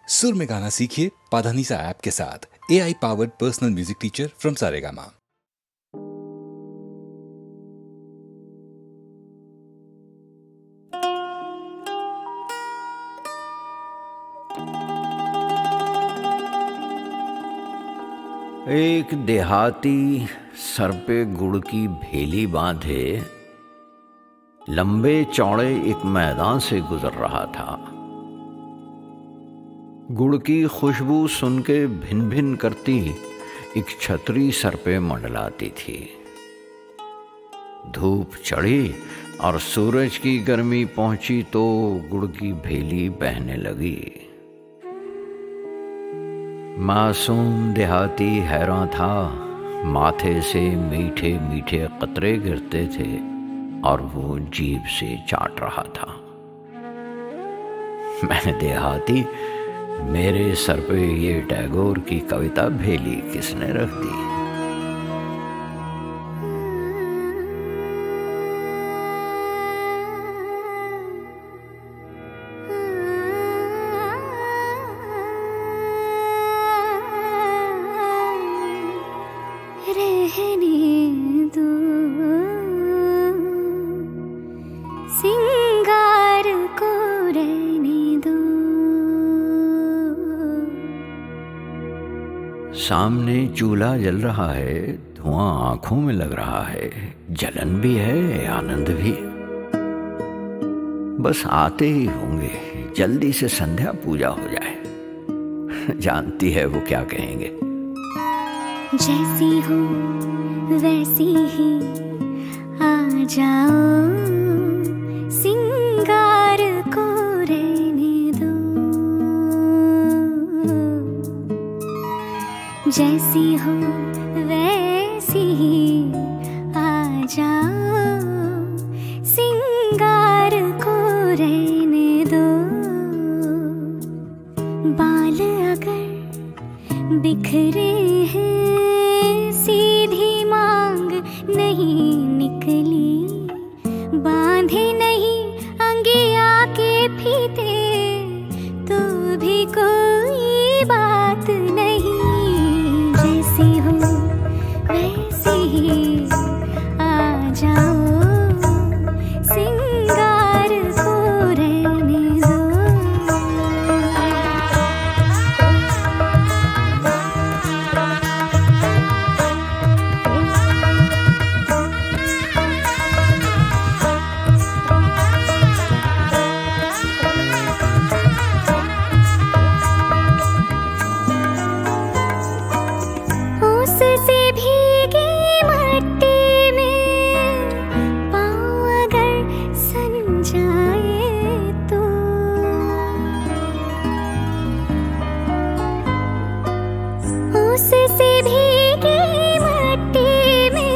सुर में गाना सीखिए पाधानीसा ऐप के साथ। AI powered personal music teacher from Saregama. एक देहाती सर पे गुड़ की भेली बांधे लंबे चौड़े एक मैदान से गुजर रहा था। गुड़ की खुशबू सुन के भिन भिन करती एक छतरी सर पे मंडलाती थी। धूप चढ़ी और सूरज की गर्मी पहुंची तो गुड़ की भेली बहने लगी। मासूम देहाती हैरान था। माथे से मीठे मीठे कतरे गिरते थे और वो जीभ से चाट रहा था। मैंने देहाती, मेरे सर पे ये टैगोर की कविता भेली किसने रख दी? रहने दो सिंगार को, रहने दो। सामने चूल्हा जल रहा है, धुआं आंखों में लग रहा है, जलन भी है आनंद भी। बस आते ही होंगे, जल्दी से संध्या पूजा हो जाए। जानती है वो क्या कहेंगे? जैसी हो वैसी ही आ जाओ, सिंगार को रहने दो। जैसी हो वैसी ही आ जाओ, सिंगार को रहने दो। बाल अगर बिखरे हैं, सीधी मांग नहीं निकली, बांधे नहीं अंगिया के फीते, तो भी कोई बात नहीं। जैसी हो वैसी ही आ जाओ, सिंगार को रहने दो। उससे भीगी मट्टी में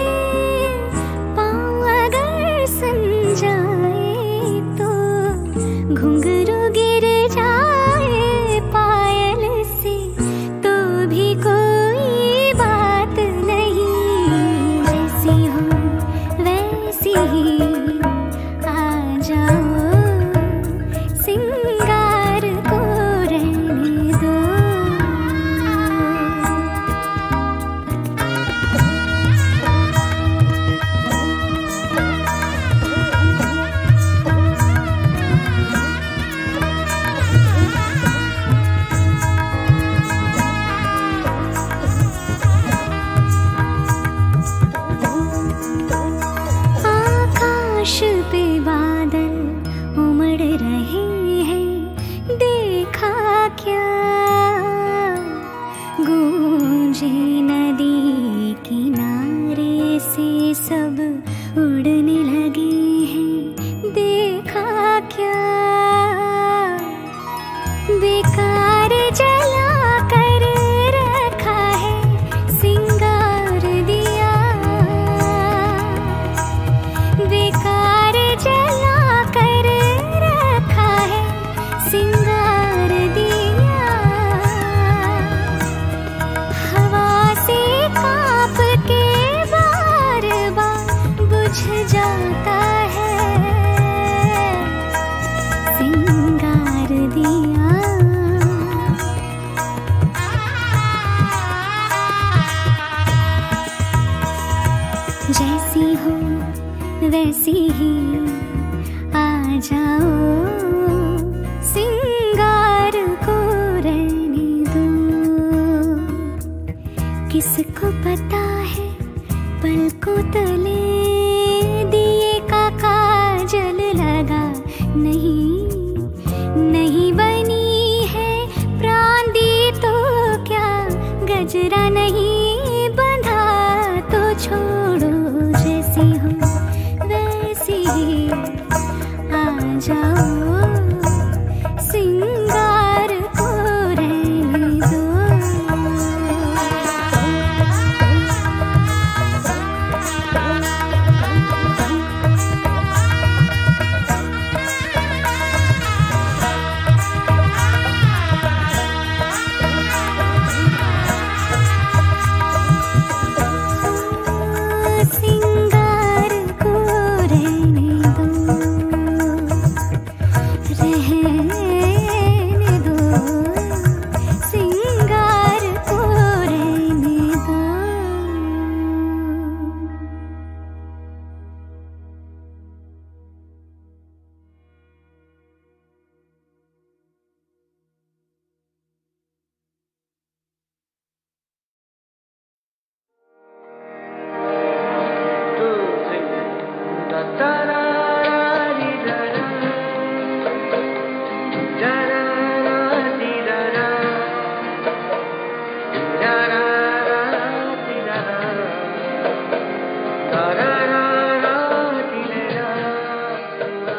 पाँव अगर सन जाए तो, घुंघरू गिर जाए पायल से, तो भी कोई बात नहीं। जैसी हो वैसी ही आ जाओ, सिंगार को रहने दो। आकाश पे बादल उमड़ रहे हैं, देखा क्या? गूंजे नदी किनारे से सब उड़ने लगे हैं, देखा क्या? बेकार जला कर रखा है सिंगार दिया, बेकार जला कर रखा है सिंगार दिया। हवा से कांप के बार बार बुझ जाता है सिंगार दिया। पिंजरा नहीं बंधा तो छोड़ो, जैसी हूँ वैसी ही आ जाओ, सिंगार को रहने दो। सिंगार को रहने दो, रहने दो, सिंगार को रहने दो।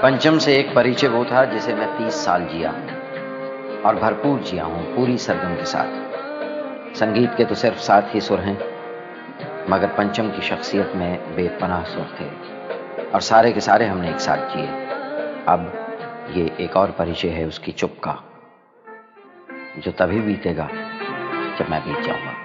पंचम से एक परिचय वो था जिसे मैं 30 साल जिया हूं और भरपूर जिया हूं, पूरी सरगम के साथ। संगीत के तो सिर्फ 7 ही सुर हैं, मगर पंचम की शख्सियत में बेपनाह सुर थे और सारे के सारे हमने एक साथ जिए। अब ये एक और परिचय है उसकी चुप का, जो तभी बीतेगा जब मैं बीत जाऊंगा।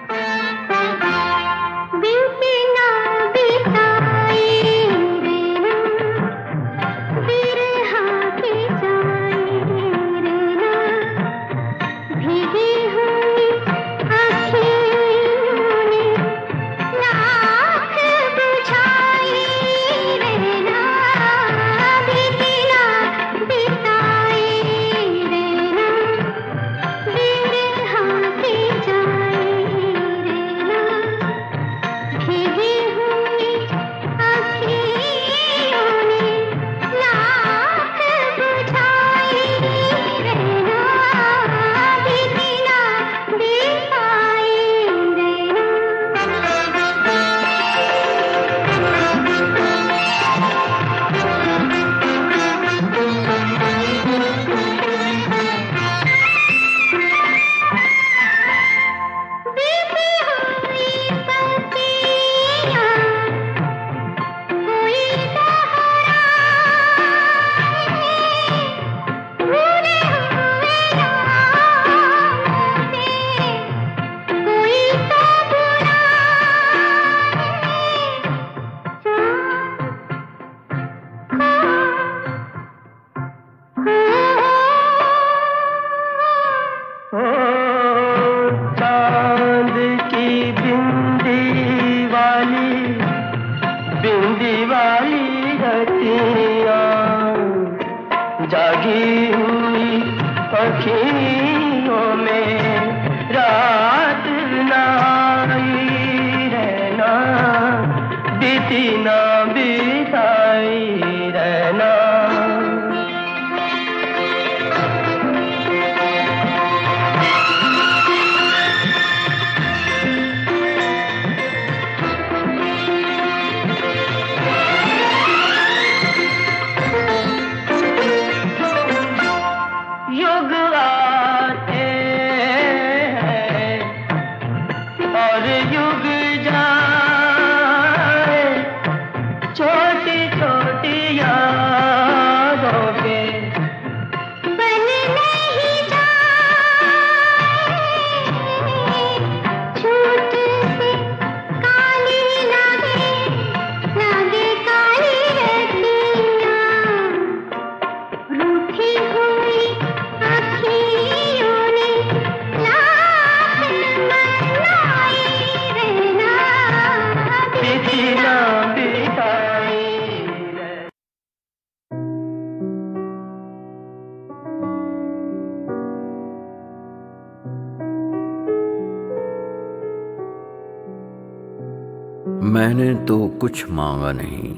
मैंने तो कुछ मांगा नहीं,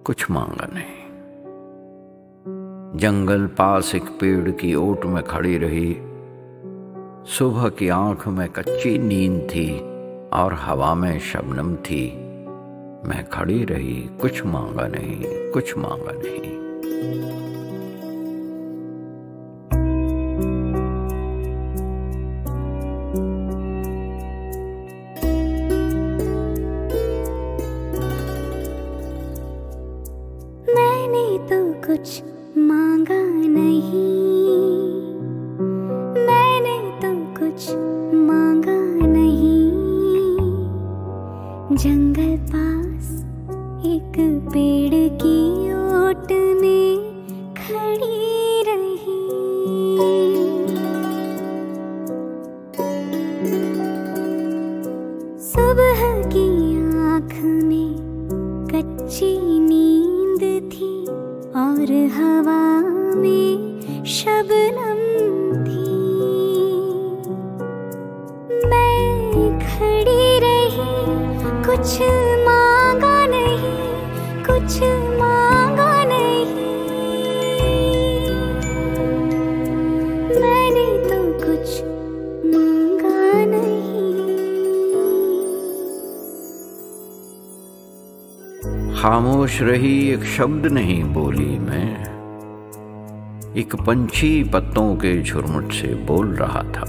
कुछ मांगा नहीं। जंगल पास एक पेड़ की ओट में खड़ी रही, सुबह की आंख में कच्ची नींद थी और हवा में शबनम थी। मैं खड़ी रही, कुछ मांगा नहीं, कुछ मांगा नहीं। मैंने तो कुछ मांगा नहीं, मैंने तो कुछ मांगा नहीं। जंगल पास एक पेड़ की ओट में खड़ी रही। सुबह की आँख में कच्ची नींद थी और हवा में शबनम थी। मैं खड़ी रही, कुछ मांगा नहीं, कुछ मांगा नहीं। मैंने तो कुछ मांगा नहीं। खामोश रही, एक शब्द नहीं बोली मैं। एक पंछी पत्तों के झुरमुट से बोल रहा था।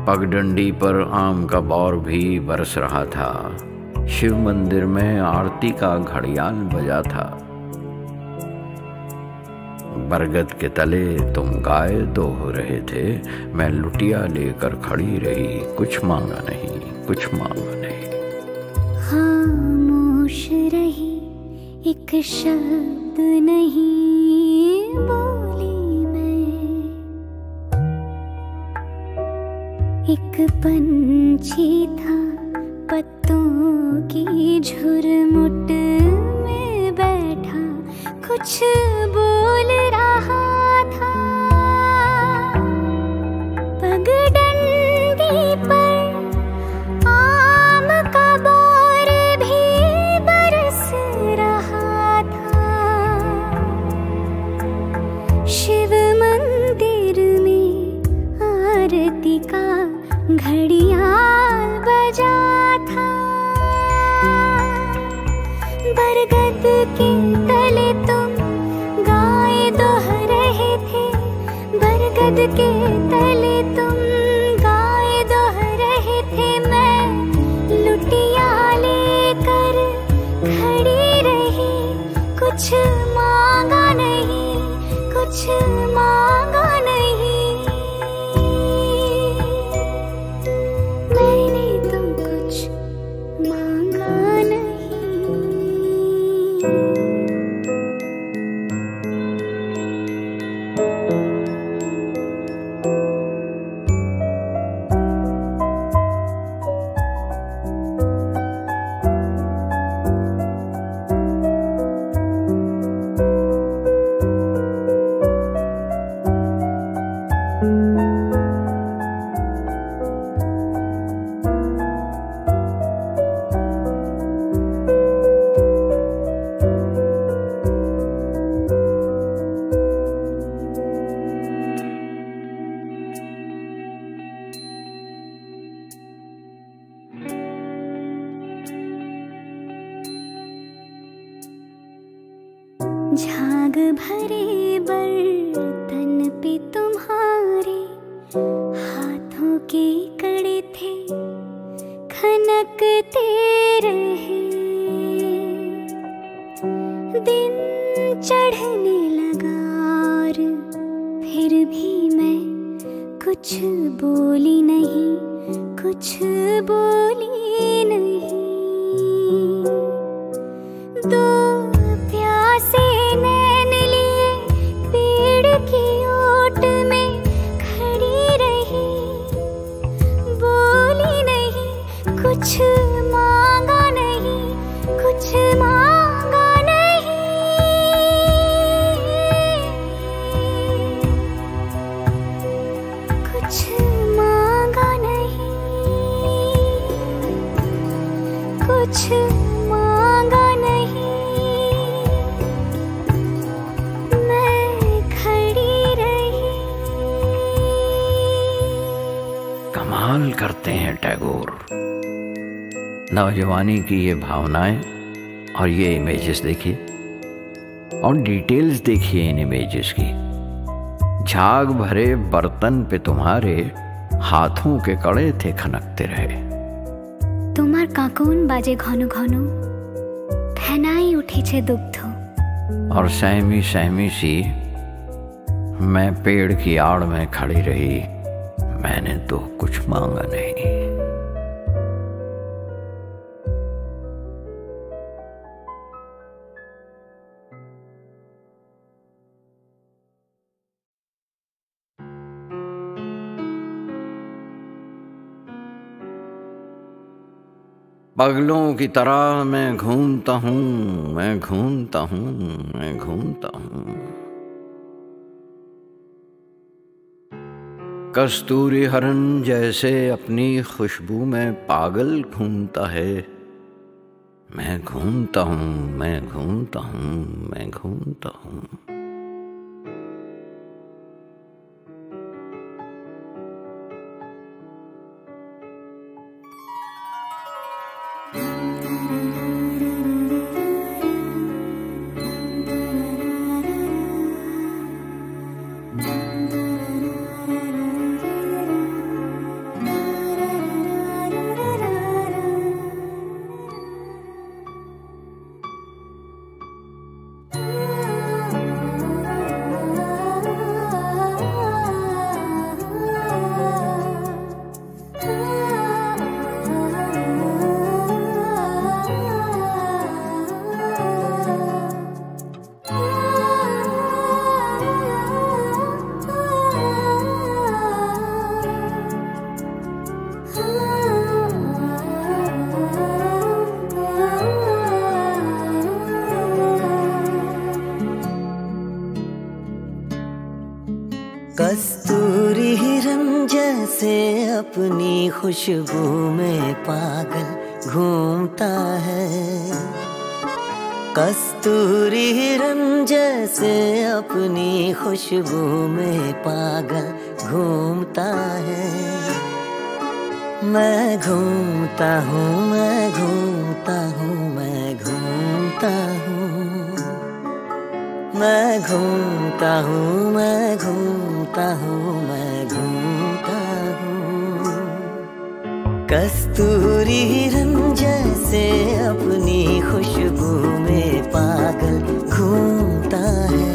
पगडंडी पर आम का बौर भी बरस रहा था। शिव मंदिर में आरती का घड़ियाल बजा था। बरगद के तले तुम गाय दोह रहे थे, मैं लुटिया लेकर खड़ी रही, कुछ मांगा नहीं, कुछ मांगा नहीं। खामोश रही, एक शब्द नहीं बोली मैं। एक पंछी था पत्तों की झुरमुट में बैठा, कुछ बोल रहा था। पगडंडी पर आम का बौर भी बरस रहा था। शिव मंदिर में आरती का घड़ियाल बजा था। बरगद के तले तुम गाय दोह रहे थे, बरगद के तले तुम गाय दोह रहे थे। मैं लुटिया लेकर खड़ी रही, कुछ मांगा नहीं, कुछ मांगा नहीं। मैंने तो कुछ मांगा नहीं। झाग भरे बर्तन पे तुम्हारे हाथों के कड़े थे, खनकते रहे। दिन चढ़ने लगा और फिर भी मैं कुछ बोली नहीं, कुछ बोली नहीं। दो प्यासे नैन लिए पेड़ की ओट में खड़ी रही, बोली नहीं, कुछ मांगा नहीं, कुछ मांगा नहीं। कुछ मांगा नहीं, कुछ मांगा नहीं। मैं खड़ी रही। कमाल करते हैं टैगोर। नौजवानी की ये भावनाएं और ये इमेजेस देखिए और डिटेल्स देखिए इन इमेजेस की। झाग भरे बर्तन पे तुम्हारे हाथों के कड़े थे खनकते रहे। তোমার কাকন বাজে ঘন ঘন ফেনাই উঠেছে দুগ্ধ। और सहमी सहमी सी मैं पेड़ की आड़ में खड़ी रही, मैंने तो कुछ मांगा नहीं। पगलों की तरह मैं घूमता हूँ, मैं घूमता हूँ, मैं घूमता हूँ। कस्तूरी हरन जैसे अपनी खुशबू में पागल घूमता है। मैं घूमता हूँ, मैं घूमता हूँ, मैं घूमता हूँ। कस्तूरी हिरन जैसे अपनी खुशबू में पागल घूमता है। कस्तूरी हिरन जैसे अपनी खुशबू में पागल घूमता है। मैं घूमता हूँ, मैं घूमता हूँ, मैं घूमता हूँ, मैं घूमता हूँ, मैं घूमता हूँ, मैं घूमता हूँ। कस्तूरी हिरन जैसे अपनी खुशबू में पागल घूमता है।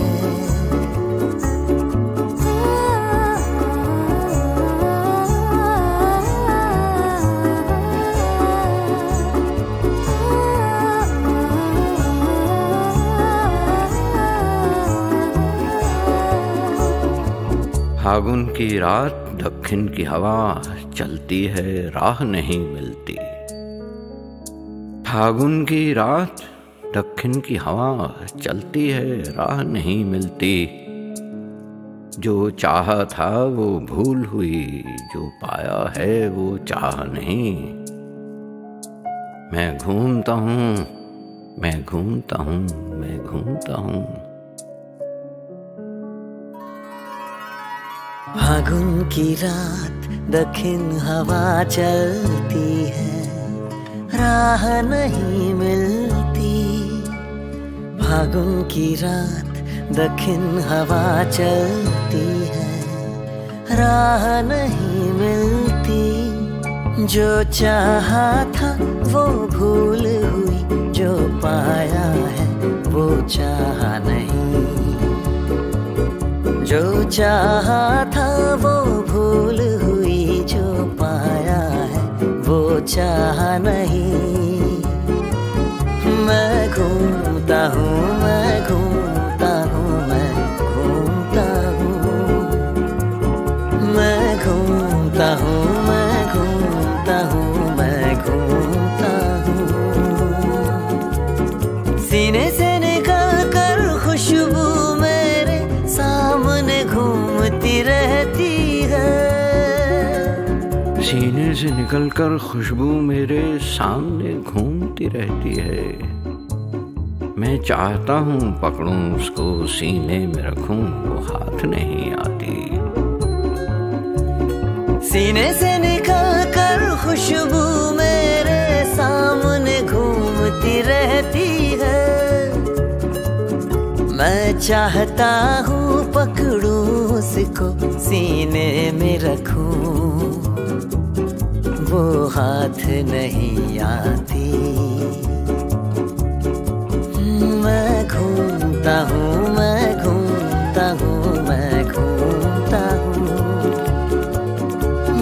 फागुन की रात दक्षिण की हवा चलती है, राह नहीं मिलती। फागुन की रात दक्षिण की हवा चलती है, राह नहीं मिलती। जो चाहा था वो भूल हुई, जो पाया है वो चाह नहीं। मैं घूमता हूँ, मैं घूमता हूँ, मैं घूमता हूँ। फागुन की रात दक्षिण हवा चलती है, राह नहीं मिलती। फागुन की रात दक्षिण हवा चलती है, राह नहीं मिलती। जो चाहा था वो भूल हुई, जो पाया है वो चाह नहीं। जो चाहा था वो भूल हुई, जो पाया है वो चाह नहीं। मैं घूमता हूँ, मैं घूमता हूँ, मैं घूमता हूँ, मैं घूमता हूँ, मैं घूमता हूँ, मैं घूमता हूँ। सीने से निकल कर खुशबू मेरे सामने घूमती रहती है। सीने से निकलकर खुशबू मेरे सामने घूमती रहती है। मैं चाहता हूँ पकड़ूं उसको, सीने में रखूं, वो हाथ नहीं आती। सीने से निकल चाहता हूँ पकड़ूं उसको, सीने में रखूं, वो हाथ नहीं आती। मैं घूमता हूँ, मैं घूमता हूँ, मैं घूमता हूँ,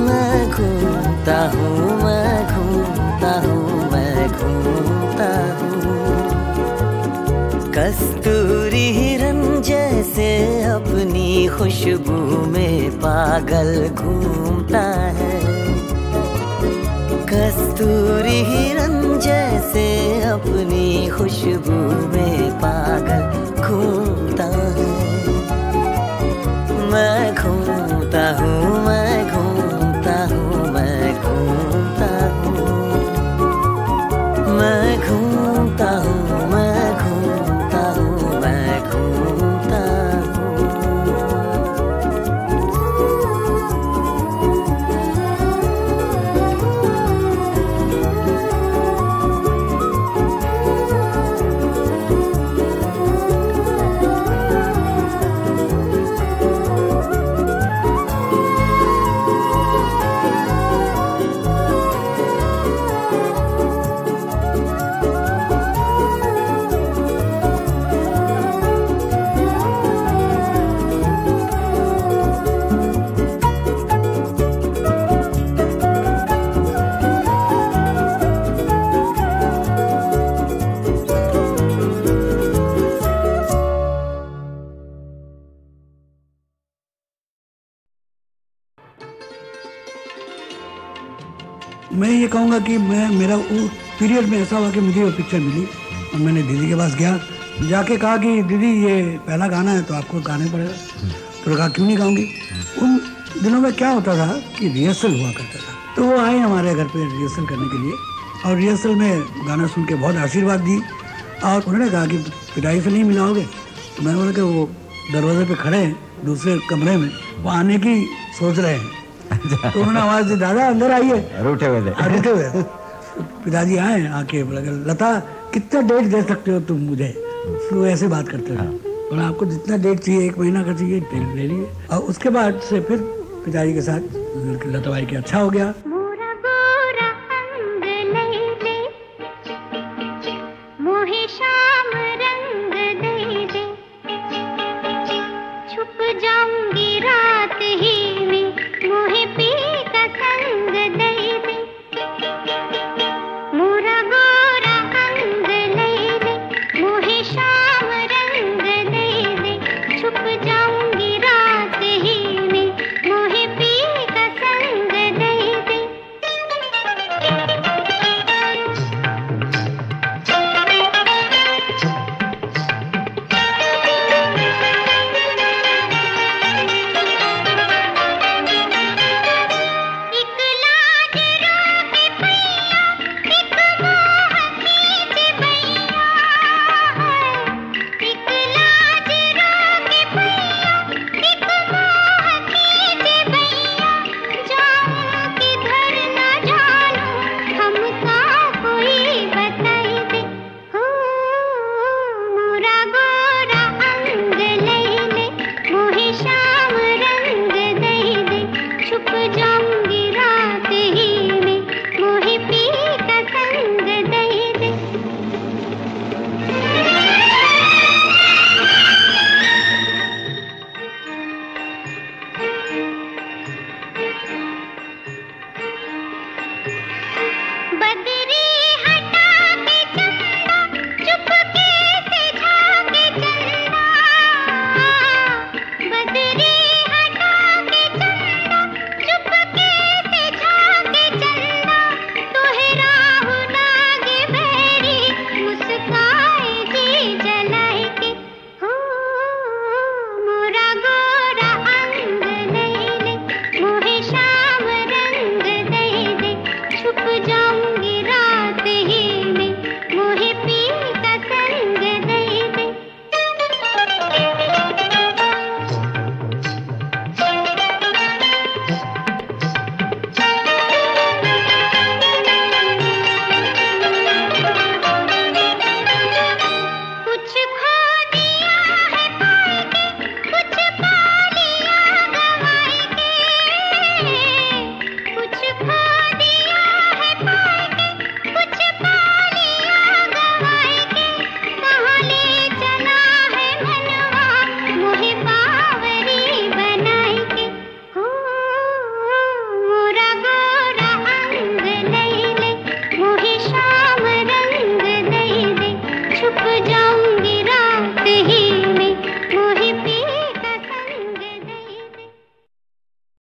मैं घूमता हूँ, मैं घूमता हूँ, मैं घूमता हूँ। कस्तूरी हिरन जैसे अपनी खुशबू में पागल घूमता है। कस्तूरी हिरन जैसे अपनी खुशबू में पागल घूमता है। मैं घूमता हूँ, मैं घूमता हूँ, मैं घूमता हूँ, मैं घूमता हूँ, मैं घूमता हूँ, मैं घूमता हूँ। मैं ये कहूँगा कि मेरा वो पीरियड में ऐसा हुआ कि मुझे वो पिक्चर मिली और मैंने दीदी के पास गया, जाके कहा कि दीदी ये पहला गाना है तो आपको गाना पड़ेगा। तो कहा क्यों नहीं गाऊंगी। उन दिनों में क्या होता था कि रिहर्सल हुआ करता था, तो वो आए हमारे घर पे रिहर्सल करने के लिए और रिहर्सल में गाना सुन के बहुत आशीर्वाद दी और उन्होंने कहा कि पिटाई से नहीं मिलाओगे। तो मैंने बोला कि वो दरवाजे पे खड़े हैं दूसरे कमरे में, वो आने की सोच रहे हैं। तो उन्होंने आवाज दी, दादा अंदर आइए। रूठे हुए थे, रूठे हुए। पिताजी आए, आके बोला लता कितना डेट दे सकते हो तुम मुझे। तो ऐसे बात करते थे। बोला आपको जितना डेट चाहिए, 1 महीना का चाहिए ले लीजिए। और उसके बाद से फिर पिताजी के साथ लता भाई के अच्छा हो गया।